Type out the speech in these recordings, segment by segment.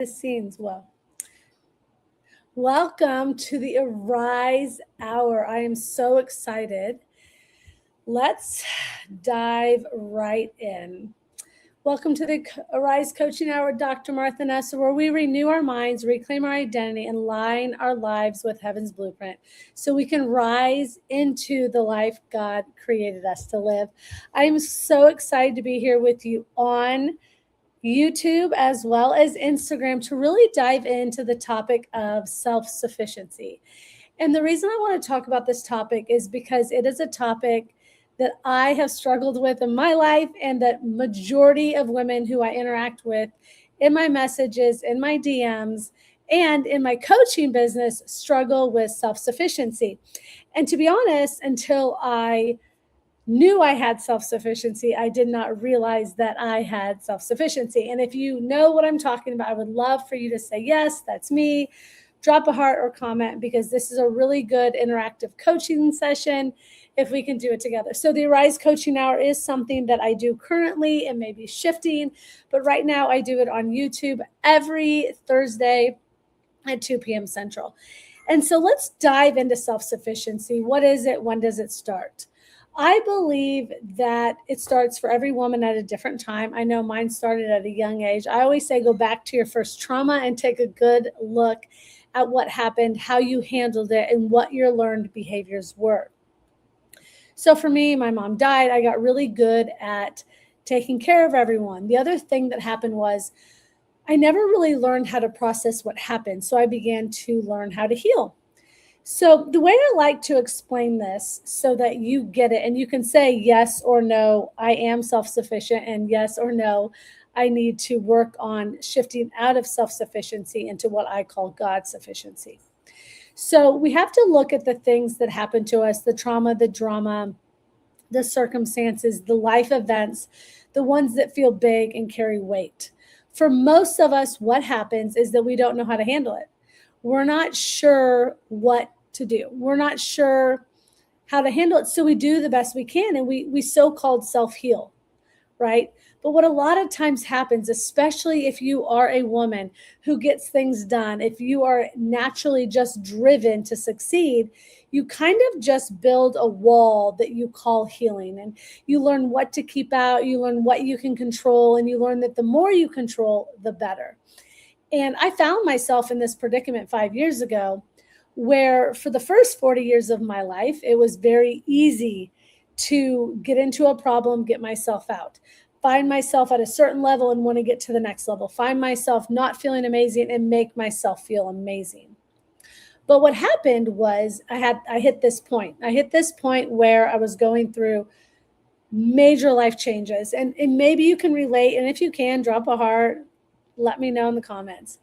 The scenes. Well, welcome to the Arise Hour. I am so excited. Let's dive right in. Welcome to the Arise Coaching Hour with Dr. Martha Nessler, where we renew our minds, reclaim our identity, and line our lives with heaven's blueprint so we can rise into the life God created us to live. I am so excited to be here with you on YouTube as well as Instagram to really dive into the topic of self-sufficiency. And the reason I want to talk about this topic is because it is a topic that I have struggled with in my life, and that majority of women who I interact with in my messages, in my DMs, and in my coaching business struggle with self-sufficiency. And to be honest, until I knew I had self-sufficiency, I did not realize that I had self-sufficiency. And if you know what I'm talking about, I would love for you to say, yes, that's me. Drop a heart or comment, because this is a really good interactive coaching session if we can do it together. So the Arise Coaching Hour is something that I do currently and maybe shifting, but right now I do it on YouTube every Thursday at 2 p.m. Central. And so let's dive into self-sufficiency. What is it? When does it start? I believe that it starts for every woman at a different time. I know mine started at a young age. I always say go back to your first trauma and take a good look at what happened, how you handled it, and what your learned behaviors were. So for me, my mom died. I got really good at taking care of everyone. The other thing that happened was I never really learned how to process what happened. So I began to learn how to heal. So the way I like to explain this so that you get it, and you can say yes or no, I am self-sufficient, and yes or no, I need to work on shifting out of self-sufficiency into what I call God sufficiency. So we have to look at the things that happen to us, the trauma, the drama, the circumstances, the life events, the ones that feel big and carry weight. For most of us, what happens is that we don't know how to handle it. We're not sure what to do. We're not sure how to handle it. So we do the best we can, and we so-called self-heal, right? But what a lot of times happens, especially if you are a woman who gets things done, if you are naturally just driven to succeed, you kind of just build a wall that you call healing. And you learn what to keep out, you learn what you can control, and you learn that the more you control, the better. And I found myself in this predicament 5 years ago, where for the first 40 years of my life, it was very easy to get into a problem, get myself out, find myself at a certain level and want to get to the next level, find myself not feeling amazing and make myself feel amazing. But what happened was I hit this point. I hit this point where I was going through major life changes. And maybe you can relate. And if you can, drop a heart. Let me know in the comments.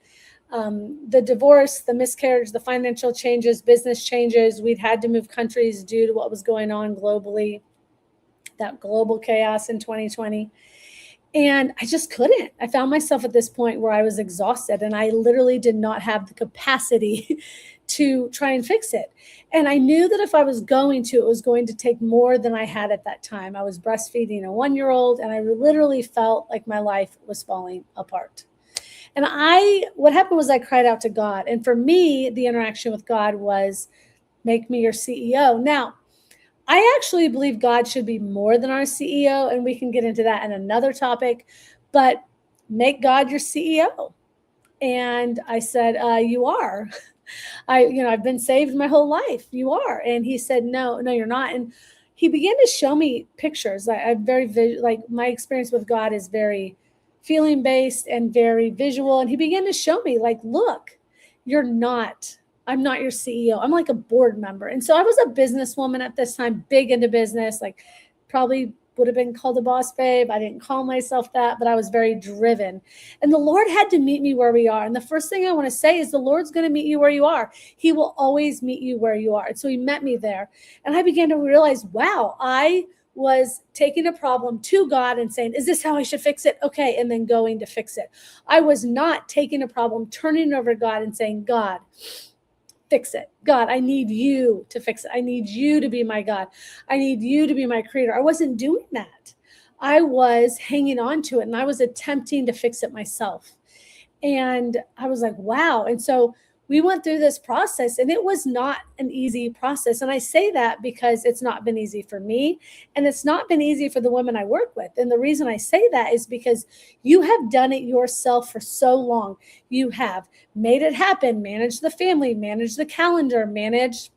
The divorce, the miscarriage, the financial changes, business changes. We'd had to move countries due to what was going on globally, that global chaos in 2020. And I just couldn't. I found myself at this point where I was exhausted, and I literally did not have the capacity to try and fix it. And I knew that if I was going to, it was going to take more than I had at that time. I was breastfeeding a 1-year-old, and I literally felt like my life was falling apart. And what happened was I cried out to God. And for me, the interaction with God was, make me your CEO. Now, I actually believe God should be more than our CEO, and we can get into that in another topic, but make God your CEO. And I said, you are. I've been saved my whole life. You are. And he said, no, you're not. And he began to show me pictures. My experience with God is very feeling based and very visual. And he began to show me, like, look, I'm not your CEO. I'm like a board member. And so I was a businesswoman at this time, big into business, like probably would have been called a boss babe. I didn't call myself that, but I was very driven. And the Lord had to meet me where we are. And the first thing I want to say is the Lord's going to meet you where you are. He will always meet you where you are. And so he met me there. And I began to realize, wow, I was taking a problem to God and saying, is this how I should fix it? Okay. And then going to fix it. I was not taking a problem, turning it over to God and saying, God, fix it. God, I need you to fix it. I need you to be my God. I need you to be my creator. I wasn't doing that. I was hanging on to it, and I was attempting to fix it myself. And I was like, wow. And so we went through this process, and it was not an easy process. And I say that because it's not been easy for me, and it's not been easy for the women I work with. And the reason I say that is because you have done it yourself for so long. You have made it happen, managed the family, managed the calendar, managed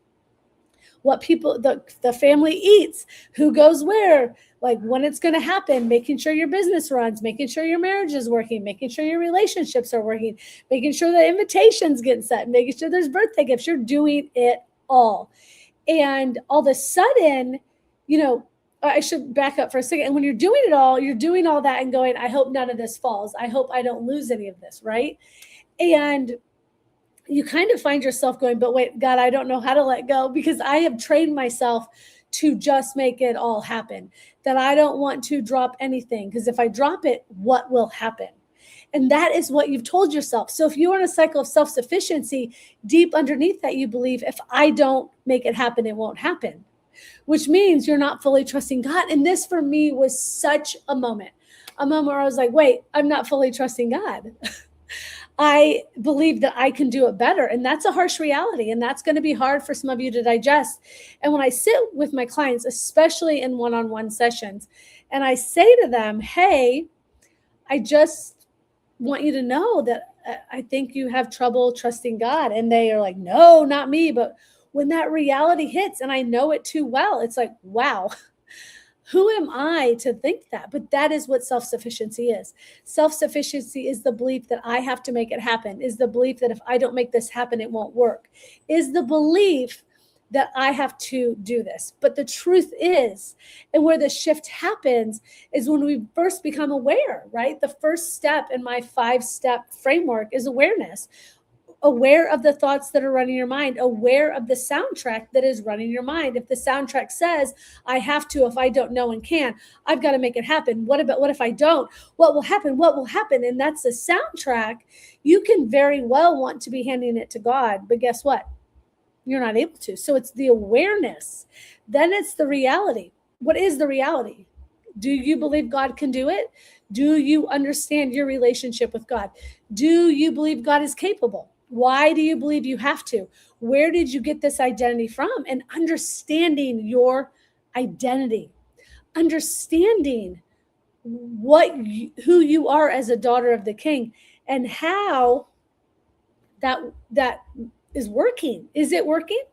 what people, the family eats, who goes where, like when it's going to happen, making sure your business runs, making sure your marriage is working, making sure your relationships are working, making sure the invitations get set, making sure there's birthday gifts. You're doing it all. And all of a sudden, I should back up for a second. And when you're doing it all, you're doing all that and going, I hope none of this falls. I hope I don't lose any of this, right? And you kind of find yourself going, but wait, God, I don't know how to let go, because I have trained myself to just make it all happen, that I don't want to drop anything, because if I drop it, what will happen? And that is what you've told yourself. So if you're in a cycle of self-sufficiency, deep underneath that, you believe, if I don't make it happen, it won't happen, which means you're not fully trusting God. And this for me was such a moment where I was like, wait, I'm not fully trusting God. I believe that I can do it better. And that's a harsh reality. And that's going to be hard for some of you to digest. And when I sit with my clients, especially in one-on-one sessions, and I say to them, hey, I just want you to know that I think you have trouble trusting God. And they are like, no, not me. But when that reality hits, and I know it too well, it's like, wow. Who am I to think that? But that is what self-sufficiency is. Self-sufficiency is the belief that I have to make it happen, is the belief that if I don't make this happen, it won't work, is the belief that I have to do this. But the truth is, and where the shift happens, is when we first become aware, right? The first step in my 5-step framework is awareness. Aware of the thoughts that are running your mind, aware of the soundtrack that is running your mind. If the soundtrack says, I have to, if I don't know and can, I've got to make it happen. What if I don't? What will happen? What will happen? And that's the soundtrack. You can very well want to be handing it to God, but guess what? You're not able to. So it's the awareness. Then it's the reality. What is the reality? Do you believe God can do it? Do you understand your relationship with God? Do you believe God is capable? Why do you believe you have to? Where did you get this identity from? And understanding your identity, understanding who you are as a daughter of the King, and how that is working. Is it working?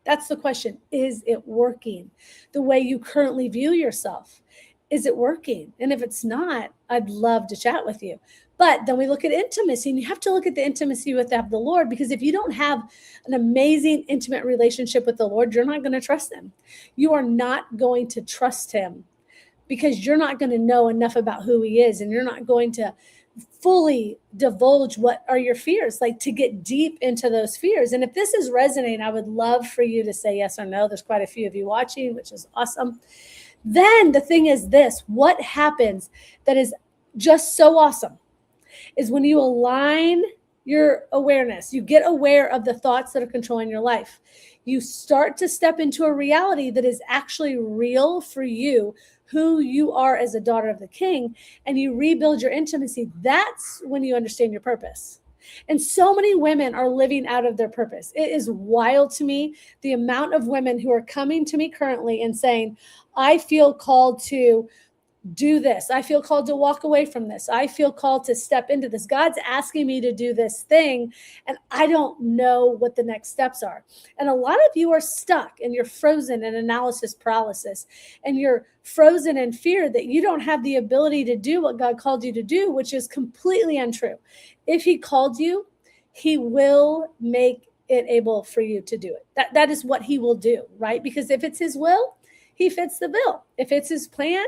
That's the question. Is it working the way you currently view yourself? Is it working? And if it's not, I'd love to chat with you. But then we look at intimacy, and you have to look at the intimacy with the Lord, because if you don't have an amazing, intimate relationship with the Lord, you're not going to trust him. You are not going to trust him because you're not going to know enough about who he is, and you're not going to fully divulge what are your fears, like to get deep into those fears. And if this is resonating, I would love for you to say yes or no. There's quite a few of you watching, which is awesome. Then the thing is this, what happens that is just so awesome is when you align your awareness, you get aware of the thoughts that are controlling your life. You start to step into a reality that is actually real for you, who you are as a daughter of the King, and you rebuild your intimacy. That's when you understand your purpose. And so many women are living out of their purpose. It is wild to me, the amount of women who are coming to me currently and saying, I feel called to do this. I feel called to walk away from this. I feel called to step into this. God's asking me to do this thing, and I don't know what the next steps are. And a lot of you are stuck, and you're frozen in analysis paralysis, and you're frozen in fear that you don't have the ability to do what God called you to do, which is completely untrue. If he called you, he will make it able for you to do it. That is what he will do, right? Because if it's his will, he fits the bill. If it's his plan,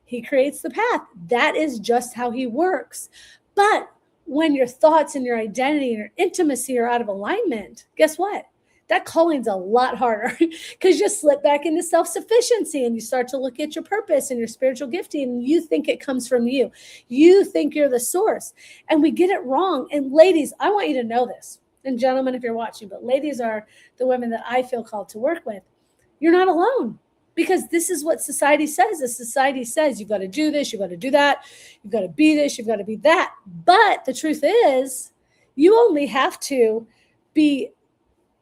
he creates the path. That is just how he works. But when your thoughts and your identity and your intimacy are out of alignment, guess what? That calling's a lot harder because you slip back into self-sufficiency and you start to look at your purpose and your spiritual gifting, and you think it comes from you. You think you're the source, and we get it wrong. And ladies, I want you to know this, and gentlemen, if you're watching, but ladies are the women that I feel called to work with. You're not alone. because this is what society says. The society says you've got to do this, you've got to do that, you've got to be this, you've got to be that. But the truth is, you only have to be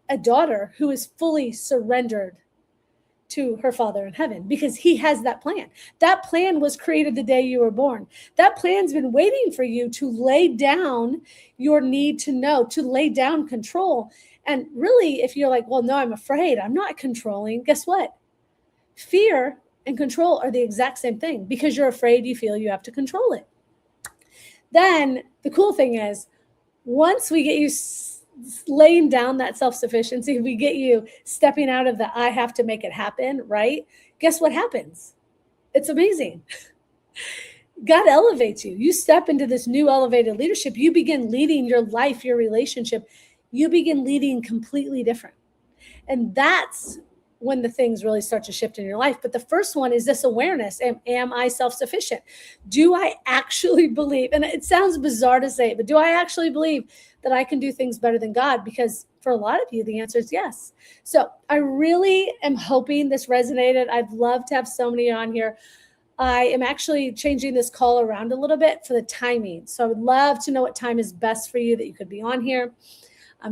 a daughter who is fully surrendered to her Father in heaven, because he has that plan. That plan was created the day you were born. That plan's been waiting for you to lay down your need to know, to lay down control. And really, if you're like, well, no, I'm afraid, I'm not controlling, guess what? Fear and control are the exact same thing. Because you're afraid, you feel you have to control it. Then the cool thing is, once we get you laying down that self-sufficiency, we get you stepping out of the I have to make it happen, right? Guess what happens? It's amazing. God elevates you. You step into this new elevated leadership. You begin leading your life, your relationship. You begin leading completely different. And that's when the things really start to shift in your life. But the first one is this awareness. Am I self-sufficient? Do I actually believe, and it sounds bizarre to say it, but do I actually believe that I can do things better than God? Because for a lot of you, the answer is yes. So I really am hoping this resonated. I'd love to have so many on here. I am actually changing this call around a little bit for the timing. So I would love to know what time is best for you that you could be on here.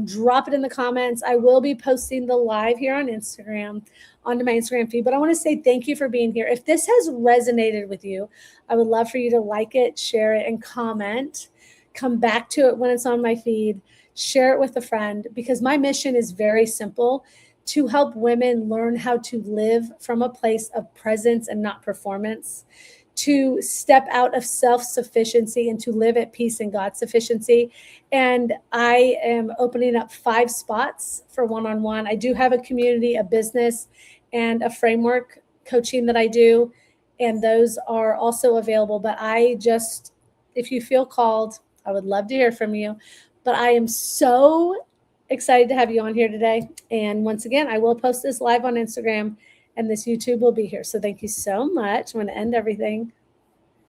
Drop it in the comments. I will be posting the live here on Instagram, onto my Instagram feed. But I want to say thank you for being here. If this has resonated with you, I would love for you to like it, share it, and comment. Come back to it when it's on my feed. Share it with a friend, because my mission is very simple: to help women learn how to live from a place of presence and not performance, to step out of self-sufficiency and to live at peace in God's sufficiency. And I am opening up 5 spots for one-on-one. I do have a community, a business, and a framework coaching that I do. And those are also available. But if you feel called, I would love to hear from you. But I am so excited to have you on here today. And once again, I will post this live on Instagram, and this YouTube will be here. So thank you so much. I'm going to end everything.